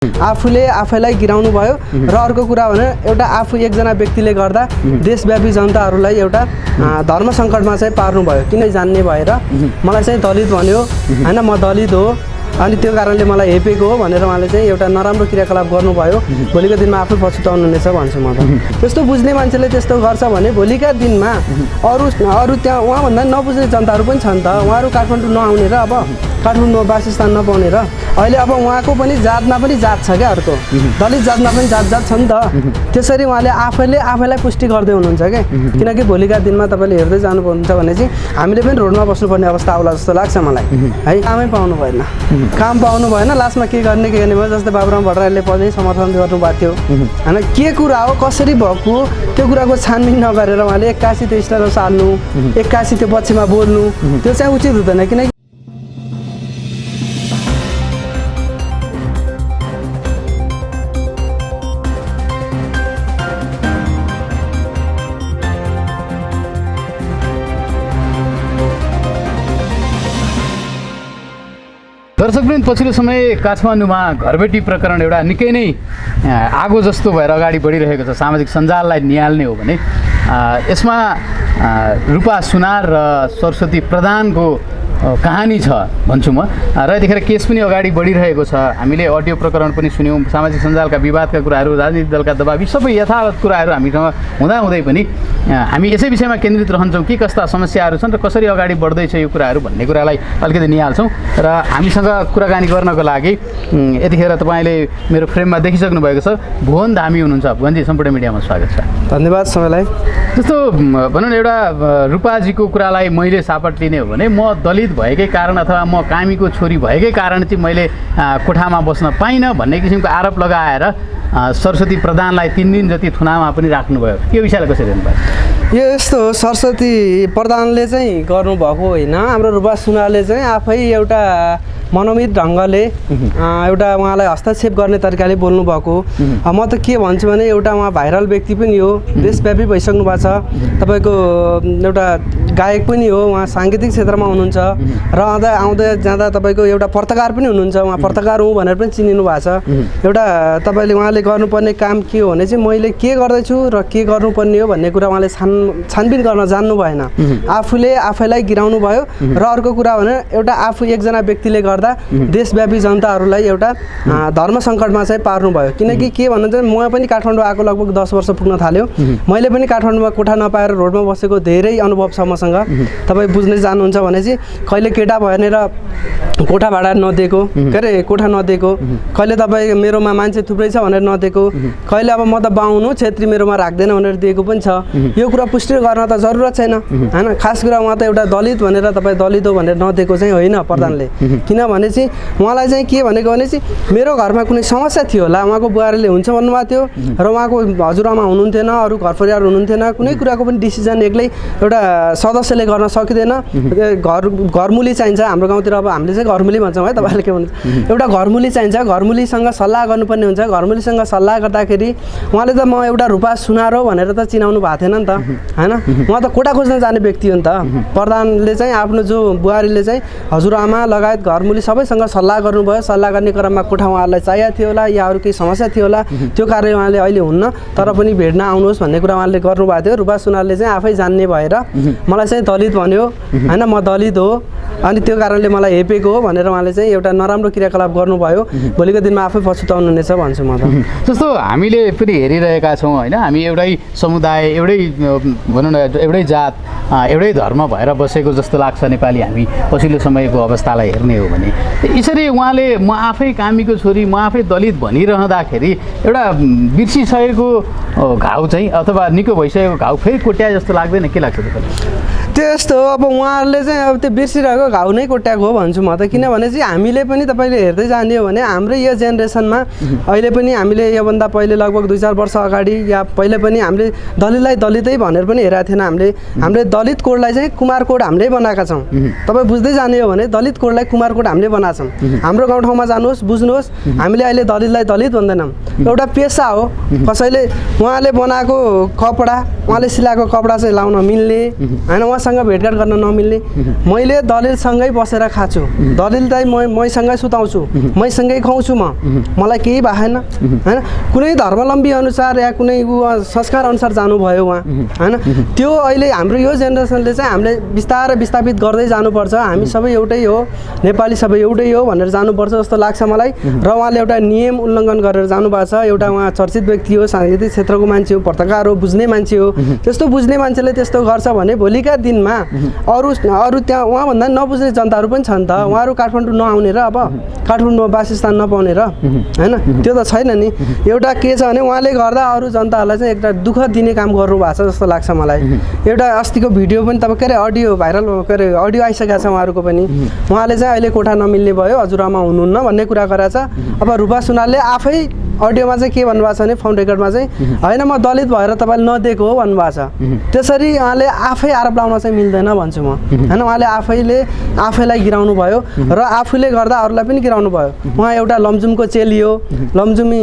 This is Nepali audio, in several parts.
आफूले आफैलाई गिराउनु भयो र अर्को कुरा भने एउटा आफू एकजना व्यक्तिले गर्दा देशव्यापी जनताहरूलाई एउटा धर्म सङ्कटमा चाहिँ पार्नु भयो। किन जान्ने भएर मलाई चाहिँ दलित भन्यो हैन, म दलित हो अनि त्यो कारणले मलाई हेपेको हो भनेर उहाँले चाहिँ एउटा नराम्रो क्रियाकलाप गर्नुभयो। भोलिको दिनमा आफै पछुताउनु हुनेछ भन्छु म त। त्यस्तो बुझ्ने मान्छेले त्यस्तो गर्छ भने भोलिका दिनमा अरू त्यहाँ उहाँभन्दा नबुझ्ने जनताहरू पनि छन् त। उहाँहरू काठमाडौँ नआउने र अब काठमाडौँमा वासस्थान नपाउने र अहिले अब उहाँको पनि जातमा पनि जात छ क्या, अर्को दलित जातमा पनि जात छ नि त। त्यसरी उहाँले आफैलाई पुष्टि गर्दै हुनुहुन्छ क्या। किनकि भोलिका दिनमा तपाईँले हेर्दै जानुहुन्छ भने चाहिँ हामीले पनि रोडमा बस्नुपर्ने अवस्था आउला जस्तो लाग्छ मलाई है। कामै पाउनु भएन, काम पाउनु भएन, लास्टमा के गर्ने भयो। जस्तै बाबुराम भट्टराईले पनि समर्थन गर्नुभएको थियो होइन, के कुरा हो कसरी भएको त्यो कुराको छानबिन नगरेर उहाँले एक्कासी त्यो स्टाइल साल्नु, एक्कासी त्यो पक्षमा बोल्नु त्यो चाहिँ उचित हुँदैन। किनकि दर्शकवृन्द, पछिल्लो समय काठमाडौँमा घरबेटी प्रकरण एउटा निकै नै आगो जस्तो भएर अगाडि बढिरहेको छ। सामाजिक सञ्जाललाई निहाल्ने हो भने यसमा रूपा सुनार र सरस्वती प्रधानको कहानी छ भन्छु म र यतिखेर केस पनि अगाडि बढिरहेको छ। हामीले अडियो प्रकरण पनि सुन्यौँ, सामाजिक सञ्जालका विवादका कुराहरू, राजनीतिक दलका दबाब, सबै यथावत कुराहरू हामीसँग हुँदाहुँदै पनि हामी यसै विषयमा केन्द्रित रहन्छौँ के कस्ता समस्याहरू छन् र कसरी अगाडि बढ्दैछ यो कुराहरू भन्ने कुरालाई अलिकति निहाल्छौँ। र हामीसँग कुराकानी गर्नको लागि यतिखेर तपाईँले मेरो फ्रेममा देखिसक्नु भएको छ भुवन धामी हुनुहुन्छ। भुवनजी, सम्पूर्ण मिडियामा स्वागत छ। धन्यवाद सबैलाई। जस्तो भनौँ न, एउटा रूपाजीको कुरालाई मैले सापट लिने हो भने म दलित भएकै कारण अथवा म कामीको छोरी भएकै कारण चाहिँ मैले कोठामा बस्न पाइनँ भन्ने किसिमको आरोप लगाएर सरस्वती प्रधानलाई 3 दिन जति थुनामा पनि राख्नुभयो। यो विषयलाई कसरी हेर्नुभयो? यो यस्तो हो, सरस्वती प्रधानले चाहिँ गर्नुभएको होइन, हाम्रो रूपा सुनारले चाहिँ आफै एउटा मनोमित ढङ्गले एउटा उहाँलाई हस्तक्षेप गर्ने तरिकाले बोल्नुभएको। म त के भन्छु भने एउटा उहाँ भाइरल व्यक्ति पनि हो, देशव्यापी भइसक्नु भएको छ, तपाईँको एउटा गायक पनि हो, उहाँ साङ्गीतिक क्षेत्रमा हुनुहुन्छ र आउँदै जाँदा तपाईँको एउटा पत्रकार पनि हुनुहुन्छ। उहाँ पत्रकार हुँ भनेर पनि चिनिनु भएको छ। एउटा तपाईँले उहाँले गर्नुपर्ने काम के हो भने चाहिँ मैले के गर्दैछु र के गर्नुपर्ने हो भन्ने कुरा उहाँले छानबिन गर्न जान्नु भएन। आफूले आफैलाई गिराउनु भयो र अर्को कुरा भने एउटा आफू एकजना व्यक्तिले गर्दा देशव्यापी जनताहरूलाई एउटा धर्म सङ्कटमा चाहिँ पार्नु भयो। किनकि के भन्नुहुन्छ, म पनि काठमाडौँ आएको लगभग 10 वर्ष पुग्न थाल्यो। मैले पनि काठमाडौँमा कोठा नपाएर रोडमा बसेको धेरै अनुभव छ मसँग। तपाईँ बुझ्दै जानुहुन्छ भने चाहिँ कहिले केटा भनेर कोठा भाडा नदिएको, के अरे कोठा नदिएको, कहिले तपाईँ मेरोमा मान्छे थुप्रै छ भनेर नदिएको, कहिले अब म त बाहुनु छेत्री मेरोमा राख्दैन भनेर दिएको पनि छ। यो कुरा पुष्टि गर्न त जरुरत छैन होइन। खास कुरा उहाँ त एउटा दलित भनेर तपाईँ दलित हो भनेर नदिएको चाहिँ होइन प्रधानले। किनभने चाहिँ उहाँलाई चाहिँ के भनेको भने चाहिँ मेरो घरमा कुनै समस्या थियो होला, उहाँको बुहारीले हुन्छ भन्नुभएको थियो र उहाँको हजुरआमा हुनुहुन्थेन, अरू घर परिवार हुनुहुन्थेन, कुनै कुराको पनि डिसिजन एक्लै एउटा सदस्यले गर्न सकिँदैन। घरमुली चाहिन्छ हाम्रो गाउँतिर, अब हामीले चाहिँ घरमुली भन्छौँ है, तपाईँहरूले के भन्नुहुन्छ, एउटा घरमुली चाहिन्छ। घरमुलीसँग सल्लाह गर्नुपर्ने हुन्छ। घरमुलीसँग सल्लाह गर्दाखेरि उहाँले त म एउटा रूपा सुनार हो भनेर त चिनाउनु भएको थिएन नि त होइन। उहाँ त कोठा खोज्न जाने व्यक्ति हो नि त। प्रधानले चाहिँ आफ्नो जो बुहारीले चाहिँ हजुरआमा लगायत घरमुली सबैसँग सल्लाह गर्नुभयो। सल्लाह गर्ने क्रममा कोठा उहाँहरूलाई चाहिएको थियो होला या अरू केही समस्या थियो होला, त्यो कारण उहाँले अहिले हुन्न, तर पनि भेट्न आउनुहोस् भन्ने कुरा उहाँले गर्नुभएको थियो। रूपा सुनारले चाहिँ आफै जान्ने भएर मलाई चाहिँ दलित भन्यो होइन, म दलित हो अनि त्यो कारणले मलाई हेपेको हो भनेर उहाँले चाहिँ एउटा नराम्रो क्रियाकलाप गर्नुभयो। भोलिको दिनमा आफै पछुताउनु हुनेछ भन्छु म त। जस्तो हामीले पनि हेरिरहेका छौँ होइन, हामी एउटै समुदाय, एउटै भनौँ न एउटै जात, एउटै धर्म भएर बसेको जस्तो लाग्छ नेपाली हामी पछिल्लो समयको अवस्थालाई हेर्ने हो भने। यसरी उहाँले म आफै कामीको छोरी, म आफै दलित भनिरहँदाखेरि एउटा बिर्सिसकेको घाउ चाहिँ अथवा निको भइसकेको घाउ फेरि कोट्या जस्तो लाग्दैन? के लाग्छ तपाईँलाई? त्यो यस्तो हो, अब उहाँहरूले चाहिँ अब त्यो बिर्सिरहेको घाउ नै कोट्याएको हो भन्छु म त। किनभने चाहिँ हामीले पनि तपाईँले हेर्दै जाने हो भने हाम्रै यो जेनेरेसनमा अहिले पनि हामीले योभन्दा पहिले लगभग 2-4 वर्ष अगाडि या पहिले पनि हामीले दलितलाई दलितै भनेर पनि हेरेको थिएन। हामीले दलित कोडलाई चाहिँ कुमार कोड हामीले बनाएका छौँ। तपाईँ बुझ्दै जाने हो भने दलित कोडलाई कुमार कोड हामीले बनाएको छौँ। हाम्रो गाउँठाउँमा जानुहोस्, बुझ्नुहोस्, हामीले अहिले दलितलाई दलित भन्दैनौँ, एउटा पेसा हो। कसैले उहाँले बनाएको कपडा, उहाँले सिलाएको कपडा चाहिँ लाउन मिल्ने होइन, उहाँसँग भेटघाट गर्न नमिल्ने। मैले दलित दलितसँगै बसेर खान्छु, दलितलाई मैसँगै सुताउँछु, मैसँगै खुवाउँछु, मलाई केही भएन होइन। कुनै धर्मावलम्बी अनुसार या कुनै संस्कार अनुसार जानुभयो उहाँ होइन। त्यो अहिले हाम्रो यो जेनेरेसनले चाहिँ हामीले बिस्तारै विस्थापित गर्दै जानुपर्छ, हामी सबै एउटै हो, नेपाली सबै एउटै हो भनेर जानुपर्छ जस्तो लाग्छ मलाई। र उहाँले एउटा नियम उल्लङ्घन गरेर जानुभएको छ। एउटा उहाँ चर्चित व्यक्ति हो, साङ्गीतिक क्षेत्रको मान्छे हो, पत्रकार हो, बुझ्ने मान्छे हो। त्यस्तो बुझ्ने मान्छेले त्यस्तो गर्छ भने भोलिका दिनमा अरू त्यहाँ उहाँभन्दा नबुझ्ने जनताहरू पनि छन् त। उहाँहरू काठमाडौँ नआउने र अब काठमाडौँमा वासस्थान नपाउने र होइन, त्यो त छैन नि। एउटा के छ भने उहाँले गर्दा अरू जनताहरूलाई चाहिँ एउटा दुःख दिने काम गर्नुभएको छ जस्तो लाग्छ मलाई। एउटा अस्तिको भिडियो पनि तपाईँ के अरे अडियो भाइरल के अरे अडियो आइसकेको छ उहाँहरूको पनि। उहाँले चाहिँ अहिले कोठा नमिल्ने भयो, हजुरआमा हुनुहुन्न भन्ने कुरा गरेछ। अब रूपा सुनारले आफै अडियोमा चाहिँ के भन्नुभएको छ भने फोन रेकर्डमा चाहिँ होइन म दलित भएर तपाईँले नदिएको हो भन्नुभएको छ। त्यसरी उहाँले आफै आरोप लाउन चाहिँ मिल्दैन भन्छु म होइन। उहाँले आफैलाई गिराउनु भयो र आफूले गर्दा अरूलाई पनि गिराउनु भयो। उहाँ एउटा लमजुमको चेली हो, लमजुमी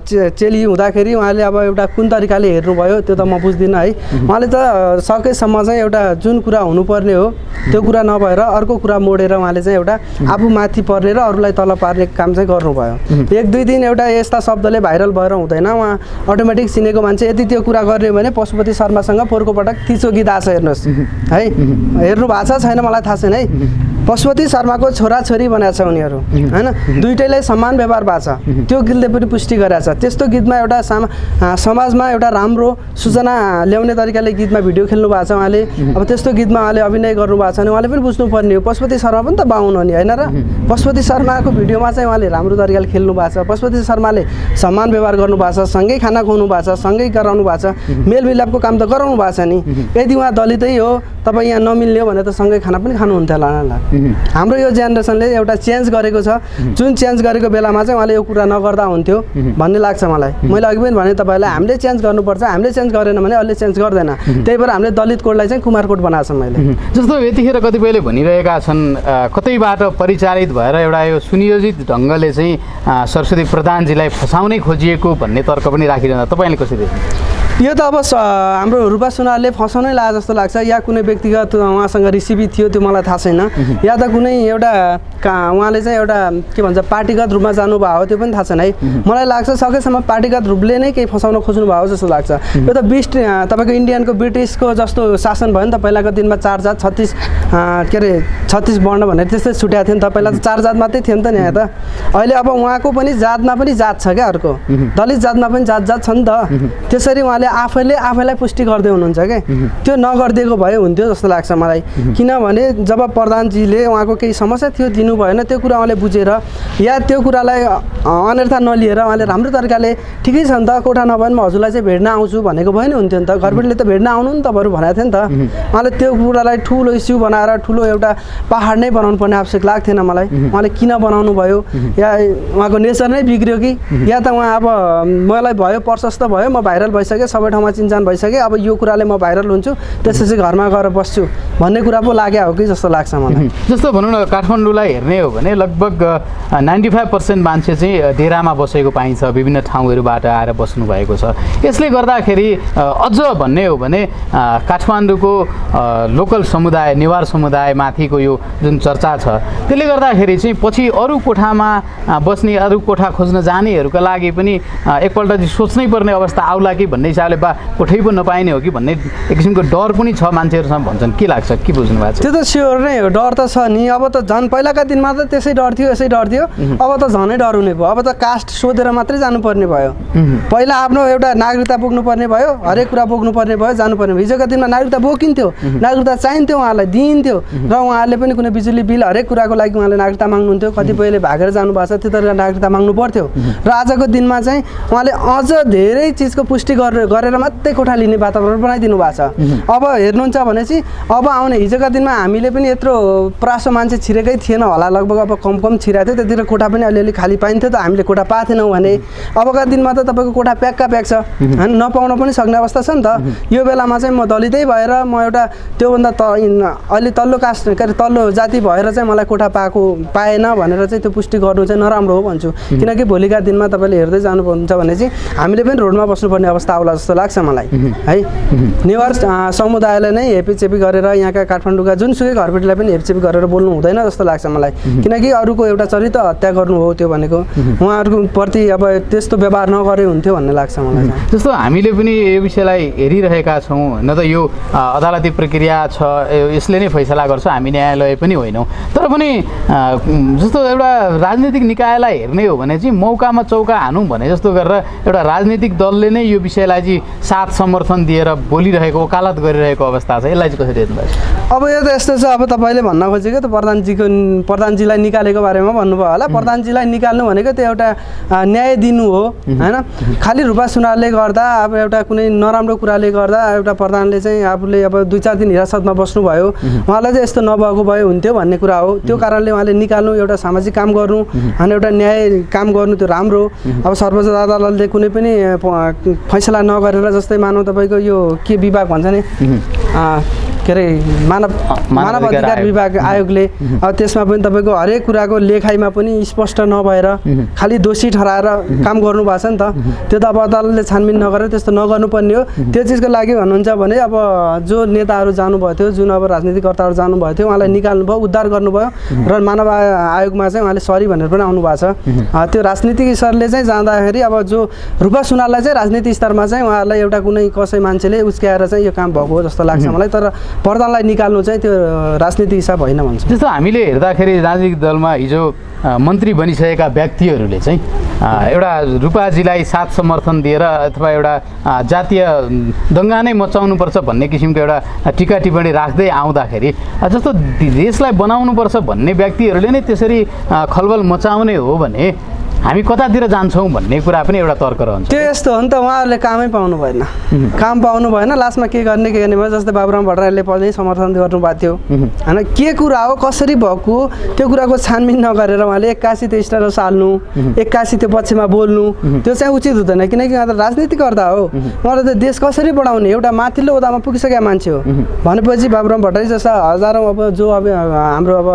चेली हुँदाखेरि उहाँले अब एउटा कुन तरिकाले हेर्नुभयो त्यो त म बुझ्दिनँ है। उहाँले त सकेसम्म चाहिँ एउटा जुन कुरा हुनुपर्ने हो त्यो कुरा नभएर अर्को कुरा मोडेर उहाँले चाहिँ एउटा आफू माथि पर्ने र अरूलाई तल पार्ने काम चाहिँ गर्नुभयो। एक दुई दिन एउटा यस्ता शब्दले भाइरल भएर हुँदैन, उहाँ अटोमेटिक चिनेको मान्छे। यदि त्यो कुरा गर्ने भने पशुपति शर्मासँग पोहोरको पटक तिचो गीत आछ हेर्नुहोस् है, हेर्नु भएको छ छैन मलाई थाहा छैन है। पशुपति शर्माको छोराछोरी बनाएको छ उनीहरू होइन, दुइटैलाई समान व्यवहार भएको छ, त्यो गीतले पनि पुष्टि गरेको छ। त्यस्तो गीतमा एउटा समाजमा एउटा राम्रो सूचना ल्याउने तरिकाले गीतमा भिडियो खेल्नु भएको छ उहाँले। अब त्यस्तो गीतमा उहाँले अभिनय गर्नुभएको छ भने उहाँले पनि बुझ्नुपर्ने हो। पशुपति शर्मा पनि त बाहुन हो नि होइन र। पशुपति शर्माको भिडियोमा चाहिँ उहाँले राम्रो तरिकाले खेल्नु भएको छ। पशुपति शर्माले समान व्यवहार गर्नुभएको छ, सँगै खाना खुवाउनु भएको छ, सँगै गराउनु भएको छ, मेलमिलापको काम त गराउनु भएको छ नि। यदि उहाँ दलितै हो तपाईँ यहाँ नमिल्ने हो भने त सँगै खाना पनि खानुहुन्थ्यो होला। हाम्रो यो जेनेरेसनले एउटा चेन्ज गरेको छ, जुन चेन्ज गरेको बेलामा चाहिँ उहाँले यो कुरा नगर्दा हुन्थ्यो भन्ने लाग्छ मलाई। मैले अघि पनि भने तपाईँलाई हामीले चेन्ज गर्नुपर्छ, हामीले चेन्ज गरेन भने अहिले चेन्ज गर्दैन। त्यही भएर हामीले दलित कोडलाई चाहिँ कुमारकोट बनाएको छ मैले। जस्तो यतिखेर कतिपयले भनिरहेका छन् कतैबाट परिचालित भएर एउटा यो सुनियोजित ढङ्गले चाहिँ सरस्वती प्रधानजीलाई फसाउनै खोजिएको भन्ने तर्क पनि राखिरहँदा तपाईँले कसरी देख्नुहुन्छ? यो त अब हाम्रो रूपा सुनारले फसाउनै लाग्यो जस्तो लाग्छ, या कुनै व्यक्तिगत उहाँसँग रिसिभी थियो त्यो मलाई थाहा छैन, या त कुनै एउटा उहाँले चाहिँ एउटा के भन्छ पार्टीगत रूपमा जानुभएको हो त्यो पनि थाहा छैन है। मलाई लाग्छ सकेसम्म पार्टीगत रूपले नै केही फसाउन खोज्नु भएको जस्तो लाग्छ। यो त तपाईँको इन्डियनको ब्रिटिसको जस्तो शासन भयो नि त। पहिलाको दिनमा 4 जात 36 वर्ण भनेर त्यस्तै छुट्याएको थियो नि त। पहिला त 4 जात मात्रै थियो नि त नि यहाँ त। अहिले अब उहाँको पनि जातमा पनि जात छ क्या, अर्को दलित जातमा पनि जात छ नि त। त्यसरी उहाँले आफैलाई पुष्टि गर्दै हुनुहुन्छ क्या। त्यो नगरिदिएको भए हुन्थ्यो जस्तो लाग्छ मलाई। किनभने जब प्रधानजीले उहाँको केही समस्या थियो दिनु भएन, त्यो कुरा उहाँले बुझेर या त्यो कुरालाई अनर्था नलिएर उहाँले राम्रो तरिकाले ठिकै छ नि त कोठा नभए पनि म हजुरलाई चाहिँ भेट्न आउँछु भनेको भयो नि हुन्थ्यो नि त। घरबेटीले त भेट्न आउनु नि तपाईँहरू भनेको थियो नि त। उहाँले त्यो कुरालाई ठुलो इस्यु बनाएर ठुलो एउटा पहाड नै बनाउनु पर्ने आवश्यक लाग्थेन मलाई। उहाँले किन बनाउनु भयो, या उहाँको नेचर नै बिग्रियो कि, या त उहाँ अब मलाई भयो प्रशस्त भयो, म भाइरल भइसकेँ, सबै ठाउँमा चिन्जान भइसकेँ, अब यो कुराले म भाइरल हुन्छु त्यसपछि घरमा गएर बस्छु भन्ने कुरा पो लाग्यो हो कि जस्तो लाग्छ मलाई। जस्तो भनौँ न काठमाडौँलाई हेर्ने हो भने लगभग 95% मान्छे चाहिँ डेरामा बसेको पाइन्छ, विभिन्न ठाउँहरूबाट आएर बस्नु भएको छ। यसले गर्दाखेरि अझ भन्ने हो भने काठमाडौँको लोकल समुदाय नेवार समुदाय माथिको यो जुन चर्चा छ त्यसले गर्दाखेरि चाहिँ पछि अरू कोठामा बस्ने अरू कोठा खोज्न जानेहरूका लागि पनि एकपल्ट चाहिँ सोच्नै पर्ने अवस्था आउला कि भन्ने हिसाबले कोठै पो नपाइने हो कि भन्ने एक किसिमको डर पनि छ मान्छेहरूसँग भन्छन्। के लाग्छ, के बुझ्नु भएको छ? त्यो त स्योर नै हो, डर त छ नि। अब त झन् पहिलाका दिनमा त त्यसै डर थियो यसै डर थियो, अब त झनै डर हुने भयो। अब त कास्ट सोधेर मात्रै जानुपर्ने भयो। पहिला आफ्नो एउटा नागरिकता बोक्नुपर्ने भयो, हरेक कुरा बोक्नुपर्ने भयो, जानुपर्ने भयो। हिजोका दिनमा नागरिकता बोकिन्थ्यो, नागरिकता चाहिन्थ्यो, उहाँलाई दिइन्थ्यो र उहाँहरूले पनि कुनै बिजुली बिल हरेक कुराको लागि उहाँले नागरिकता माग्नुहुन्थ्यो। कतिपयले भागेर जानुभएको छ, त्यो तरिका नागरिकता माग्नु पर्थ्यो। र आजको दिनमा चाहिँ उहाँले अझ धेरै चिजको पुष्टि गरेर मात्रै कोठा लिने वातावरण बनाइदिनु भएको छ। अब हेर्नुहुन्छ भने चाहिँ अब आउने हिजोका दिनमा हामीले पनि यत्रो प्रासो मान्छे छिरेकै थिएन होला, लगभग अब कम छिरेको थियो। त्यतिर कोठा पनि अलिअलि खाली पाइन्थ्यो त, हामीले कोठा पाएको थिएनौँ भने। अबका दिनमा त तपाईँको कोठा प्याक्का प्याक छ, होइन, नपाउन पनि सक्ने अवस्था छ नि त। यो बेलामा चाहिँ म दलितै भएर म एउटा त्योभन्दा अलि तल्लो कास्ट के अरे तल्लो जाति भएर चाहिँ मलाई कोठा पाएन भनेर चाहिँ त्यो पुष्टि गर्नु चाहिँ नराम्रो हो भन्छु। किनकि भोलिका दिनमा तपाईँले हेर्दै जानुहुन्छ भने चाहिँ हामीले पनि रोडमा बस्नुपर्ने अवस्था आउला जस्तो लाग्छ मलाई है। नेवार समुदायलाई नै हेपीचेपी गरेर यहाँका काठमाडौँका जुनसुकै घरबेटीलाई पनि हेपीचेपी गरेर बोल्नु हुँदैन जस्तो लाग्छ मलाई, किनकि अरूको एउटा चरित्र हत्या गर्नु हो त्यो भनेको, उहाँहरूको प्रति अब त्यस्तो व्यवहार नगरे हुन्थ्यो भन्ने लाग्छ मलाई। जस्तो हामीले पनि यो विषयलाई हेरिरहेका छौँ, न त यो अदालती प्रक्रिया छ, यसले नै फैसला गर्छ, हामी न्यायालय पनि होइनौँ, तर पनि जस्तो एउटा राजनीतिक निकायलाई हेर्ने हो भने चाहिँ मौकामा चौका हानौँ भने जस्तो गरेर एउटा राजनीतिक दलले नै यो विषयलाई चाहिँ साथ समर्थन दिएर बोलिरहेको, वकालत गरिरहेको अवस्था छ, यसलाई चाहिँ कसरी हेर्नुहुन्छ? अब यो त यस्तो छ, अब तपाईँले भन्न खोजेको त प्रधानजीलाई निकालेको बारेमा भन्नुभयो होला। प्रधानजीलाई निकाल्नु भनेको त्यो एउटा न्याय दिनु हो होइन। खालि रूपा सुनारले गर्दा अब एउटा कुनै नराम्रो कुराले गर्दा एउटा प्रधानले चाहिँ आफूले अब 2-4 दिन हिरासतमा बस्नुभयो, उहाँलाई चाहिँ यस्तो नभएको भए हुन्थ्यो भन्ने कुरा हो। त्यो कारणले उहाँले निकाल्नु, एउटा सामाजिक काम गर्नु अनि एउटा न्याय काम गर्नु त्यो राम्रो। अब सर्वोच्च अदालतले कुनै पनि फैसला नगरेर, जस्तै मानव तपाईँको यो के विभाग भन्छ नि के अरे मानव अधिकार विभाग आयोगले, अब त्यसमा पनि तपाईँको हरेक कुराको लेखाइमा पनि स्पष्ट नभएर खालि दोषी ठहराएर काम गर्नु भएको छ नि त। त्यो त अब अदालतले छानबिन नगरेर त्यस्तो नगर्नुपर्ने हो। त्यो चिजको लागि भन्नुहुन्छ भने अब जो नेताहरू जानुभएको थियो, जुन अब राजनीतिकर्ताहरू जानुभएको थियो, उहाँलाई निकाल्नुभयो, उद्धार गर्नुभयो र मानव आयोगमा चाहिँ उहाँले सरी भनेर पनि आउनु भएको छ। त्यो राजनीतिक स्तरले चाहिँ जाँदाखेरि अब जो रूपा सुनारलाई चाहिँ राजनीतिक स्तरमा चाहिँ उहाँहरूलाई एउटा कुनै कसै मान्छेले उस्क्याएर चाहिँ यो काम भएको हो जस्तो लाग्छ मलाई। तर प्रधानलाई निकाल्नु चाहिँ त्यो राजनीतिक हिसाब होइन भन्छ। जस्तो हामीले हेर्दाखेरि राजनीतिक दलमा हिजो मन्त्री बनिसकेका व्यक्तिहरूले चाहिँ एउटा रूपाजीलाई साथ समर्थन दिएर अथवा एउटा जातीय दङ्गा नै मचाउनुपर्छ भन्ने किसिमको एउटा टिका टिप्पणी राख्दै आउँदाखेरि जस्तो देशलाई बनाउनुपर्छ भन्ने व्यक्तिहरूले नै त्यसरी खलबल मचाउने हो भने हामी कतातिर जान्छौँ भन्ने कुरा पनि एउटा तर्क रहन्छ। त्यो यस्तो हो नि त, उहाँहरूले कामै पाउनु भएन, काम पाउनु भएन, लास्टमा के गर्ने भयो। जस्तै बाबुराम भट्टराईले पनि समर्थन गर्नुभएको थियो होइन, के कुरा हो कसरी भएको त्यो कुराको छानबिन नगरेर उहाँले एक्कासी त्यो स्ट्याटस हाल्नु, एक्कासी त्यो पक्षमा बोल्नु, त्यो चाहिँ उचित हुँदैन। किनकि उहाँ त राजनीतिकर्ता हो, उहाँले त देश कसरी बढाउने एउटा माथिल्लो ओदामा पुगिसकेका मान्छे हो भनेपछि बाबुराम भट्टराई जस्ता हजारौँ अब जो अब हाम्रो अब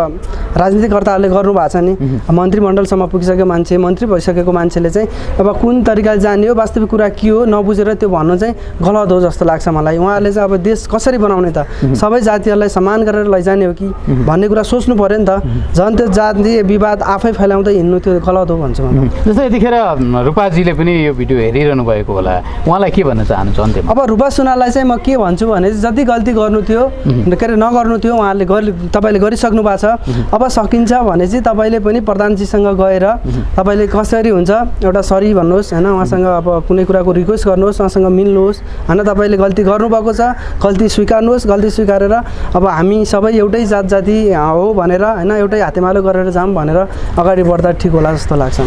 राजनीतिकर्ताहरूले गर्नुभएको छ नि, मन्त्रीमण्डलसम्म पुगिसकेको मान्छे, मन्त्री भइसकेको मान्छेले चाहिँ अब कुन तरिकाले जाने हो, वास्तविक कुरा के हो नबुझेर त्यो भन्नु चाहिँ गलत हो जस्तो लाग्छ मलाई। उहाँहरूले चाहिँ अब देश कसरी बनाउने त, सबै जातिहरूलाई समान गरेर लैजाने हो कि भन्ने कुरा सोच्नु पऱ्यो नि त। झन् त्यो जातीय विवाद आफै फैलाउँदै हिँड्नु त्यो गलत हो भन्छु म। जस्तै यतिखेर रूपाजीले पनि यो भिडियो हेरिरहनु भएको होला, उहाँलाई के भन्न चाहनुहुन्छ अन्त्यमा? अब रूपा सुनारलाई चाहिँ म के भन्छु भने जति गल्ती गर्नु थियो के अरे नगर्नु थियो उहाँले तपाईँले गरिसक्नु भएको छ। अब सकिन्छ भने चाहिँ तपाईँले पनि प्रधानजीसँग गएर तपाईँले कसरी हुन्छ एउटा सरी भन्नुहोस् होइन, उहाँसँग अब कुनै कुराको रिक्वेस्ट गर्नुहोस्, उहाँसँग मिल्नुहोस् होइन। तपाईँले गल्ती गर्नुभएको छ, गल्ती स्वीकार्नुहोस्, गल्ती स्वीकारेर अब हामी सबै एउटै जात जाति हो भनेर होइन, एउटै हातेमालो गरेर जाऊँ भनेर अगाडि बढ्दा ठिक होला जस्तो लाग्छ।